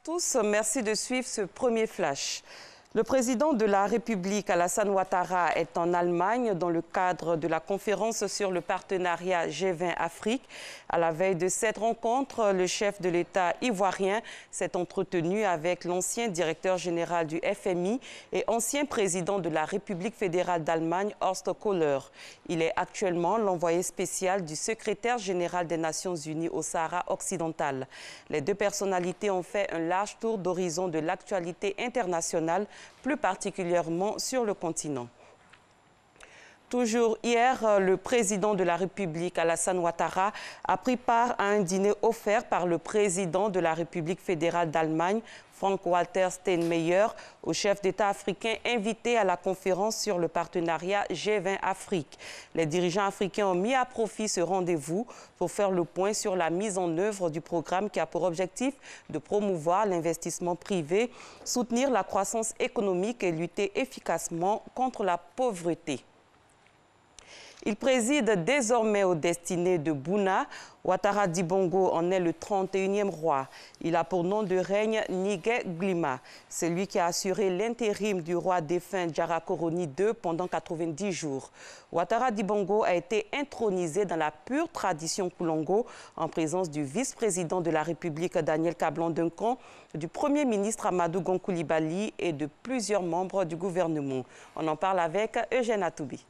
tous, merci de suivre ce premier flash. Le président de la République, Alassane Ouattara, est en Allemagne dans le cadre de la conférence sur le partenariat G20 Afrique. À la veille de cette rencontre, le chef de l'État ivoirien s'est entretenu avec l'ancien directeur général du FMI et ancien président de la République fédérale d'Allemagne, Horst Köhler. Il est actuellement l'envoyé spécial du secrétaire général des Nations Unies au Sahara occidental. Les deux personnalités ont fait un large tour d'horizon de l'actualité internationale, plus particulièrement sur le continent. Toujours hier, le président de la République, Alassane Ouattara, a pris part à un dîner offert par le président de la République fédérale d'Allemagne, Frank-Walter Steinmeier, au chef d'État africain invité à la conférence sur le partenariat G20 Afrique. Les dirigeants africains ont mis à profit ce rendez-vous pour faire le point sur la mise en œuvre du programme qui a pour objectif de promouvoir l'investissement privé, soutenir la croissance économique et lutter efficacement contre la pauvreté. Il préside désormais aux destinées de Bouna. Ouattara Dibongo en est le 31e roi. Il a pour nom de règne Niguet Glima. C'est lui qui a assuré l'intérim du roi défunt Djara Koroni II pendant 90 jours. Ouattara Dibongo a été intronisé dans la pure tradition Koulongo en présence du vice-président de la République Daniel Kablan-Duncan, du Premier ministre Amadou Gon Coulibaly et de plusieurs membres du gouvernement. On en parle avec Eugène Atoubi.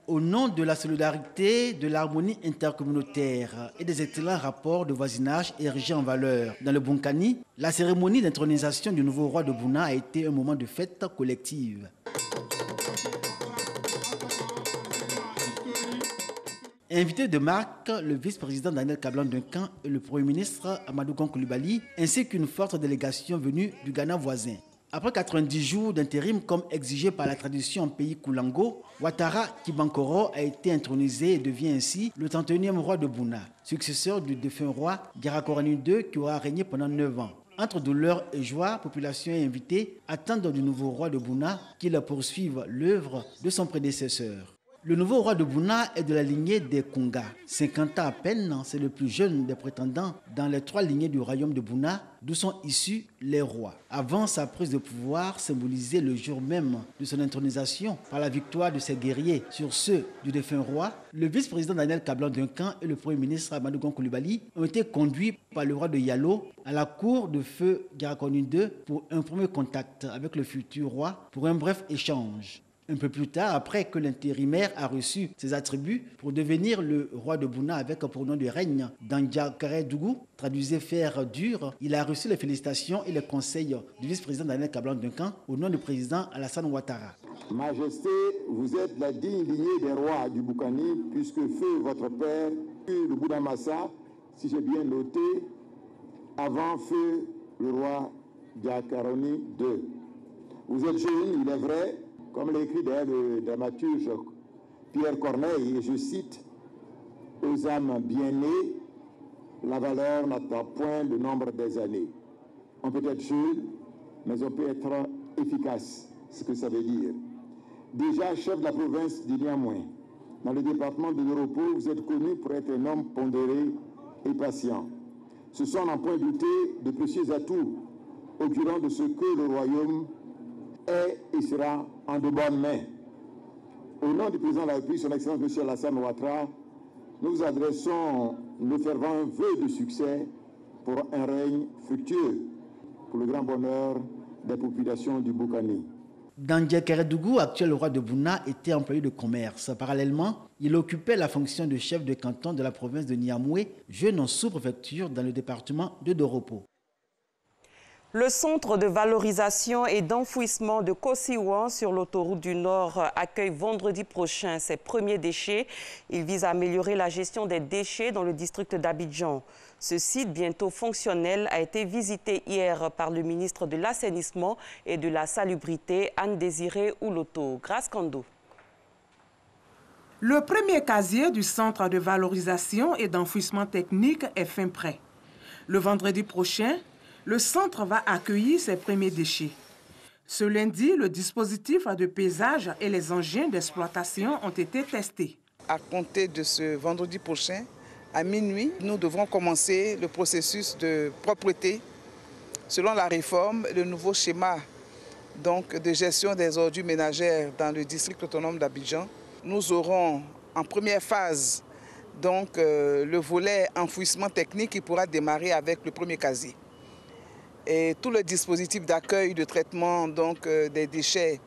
Au nom de la solidarité, de l'harmonie intercommunautaire et des excellents rapports de voisinage érigés en valeur dans le Bonkani, la cérémonie d'intronisation du nouveau roi de Bouna a été un moment de fête collective. Invité de marque, le vice-président Daniel Kablan-Duncan et le Premier ministre Amadou Gon Coulibaly, ainsi qu'une forte délégation venue du Ghana voisin. Après 90 jours d'intérim comme exigé par la tradition en pays Koulango, Ouattara Kibankoro a été intronisé et devient ainsi le 31e roi de Bouna, successeur du défunt roi Djara Koroni II qui aura régné pendant 9 ans. Entre douleur et joie, population et invités attendent du nouveau roi de Bouna qu'il poursuive l'œuvre de son prédécesseur. Le nouveau roi de Bouna est de la lignée des Konga. 50 ans à peine, c'est le plus jeune des prétendants dans les 3 lignées du royaume de Bouna, d'où sont issus les rois. Avant sa prise de pouvoir, symbolisée le jour même de son intronisation par la victoire de ses guerriers sur ceux du défunt roi, le vice-président Daniel Kablan-Duncan et le premier ministre Amadou Gon Coulibaly ont été conduits par le roi de Yalo à la cour de feu Djara Koroni II pour un premier contact avec le futur roi pour un bref échange. Un peu plus tard, après que l'intérimaire a reçu ses attributs pour devenir le roi de Bouna avec pour nom de règne Dandja Karedougou, traduisé fer dur, il a reçu les félicitations et les conseils du vice-président Daniel Kablan-Duncan au nom du président Alassane Ouattara. Majesté, vous êtes la digne lignée des rois du Boukani, puisque feu votre père, le Bouddha Massa, si j'ai bien noté, avant feu le roi Djara Koroni II. Vous êtes jeune, il est vrai, comme l'a écrit d'ailleurs le dramaturge Pierre Corneille, et je cite, « Aux âmes bien nées, la valeur n'attend point le nombre des années. On peut être jeune, mais on peut être efficace, ce que ça veut dire. Déjà chef de la province du Niamoué, dans le département de l'Europe, vous êtes connu pour être un homme pondéré et patient. Ce sont, n'en point douter, de précieux atouts augurant de ce que le royaume est et sera en de bonnes mains. Au nom du président de la République, son Excellence M. Alassane Ouattara, nous vous adressons nos fervents vœux de succès pour un règne fructueux, pour le grand bonheur des populations du Boukani. Dandja Karedougou, actuel roi de Bouna, était employé de commerce. Parallèlement, il occupait la fonction de chef de canton de la province de Niamoué, jeune en sous-préfecture dans le département de Doropo. Le centre de valorisation et d'enfouissement de Kosiwan sur l'autoroute du Nord accueille vendredi prochain ses premiers déchets. Il vise à améliorer la gestion des déchets dans le district d'Abidjan. Ce site, bientôt fonctionnel, a été visité hier par le ministre de l'Assainissement et de la Salubrité, Anne-Désirée Ouloto. Grâce Kando. Le premier casier du centre de valorisation et d'enfouissement technique est fin prêt. Le vendredi prochain, le centre va accueillir ses premiers déchets. Ce lundi, le dispositif de pesage et les engins d'exploitation ont été testés. À compter de ce vendredi prochain, à minuit, nous devrons commencer le processus de propreté Selon la réforme, le nouveau schéma donc, de gestion des ordures ménagères dans le district autonome d'Abidjan, nous aurons en première phase donc, le volet enfouissement technique qui pourra démarrer avec le premier casier. Et tout le dispositif d'accueil, de traitement donc, des déchets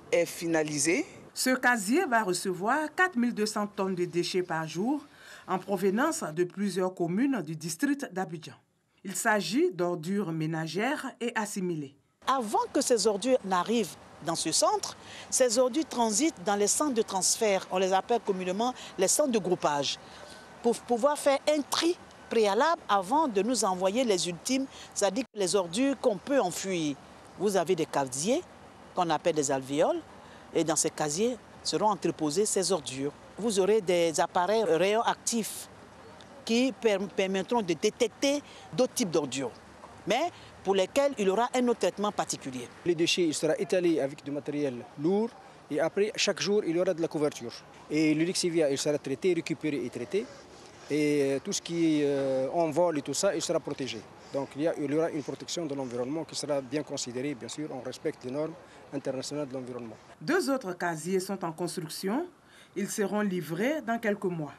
est finalisé. Ce casier va recevoir 4200 tonnes de déchets par jour en provenance de plusieurs communes du district d'Abidjan. Il s'agit d'ordures ménagères et assimilées. Avant que ces ordures n'arrivent dans ce centre, ces ordures transitent dans les centres de transfert, on les appelle communément les centres de groupage, pour pouvoir faire un tri préalable avant de nous envoyer les ultimes, c'est-à-dire les ordures qu'on peut enfouir. Vous avez des casiers qu'on appelle des alvéoles, et dans ces casiers seront entreposées ces ordures. Vous aurez des appareils rayons actifs qui permettront de détecter d'autres types d'ordures, mais pour lesquels il y aura un autre traitement particulier. Les déchets il sera étalé avec du matériel lourd et après, chaque jour, il y aura de la couverture. Et le lixivia, il sera traité, récupéré et traité. Et tout ce qui est en vol et tout ça, il sera protégé. Donc il y aura une protection de l'environnement qui sera bien considérée, bien sûr, on respecte les normes internationales de l'environnement. 2 autres casiers sont en construction. Ils seront livrés dans quelques mois.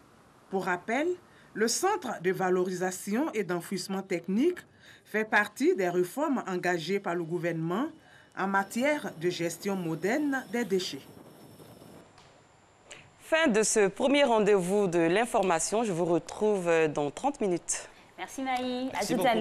Pour rappel, le Centre de valorisation et d'enfouissement technique fait partie des réformes engagées par le gouvernement en matière de gestion moderne des déchets. Fin de ce premier rendez-vous de l'information. Je vous retrouve dans 30 minutes. Merci Maï. À Merci tout à l'heure.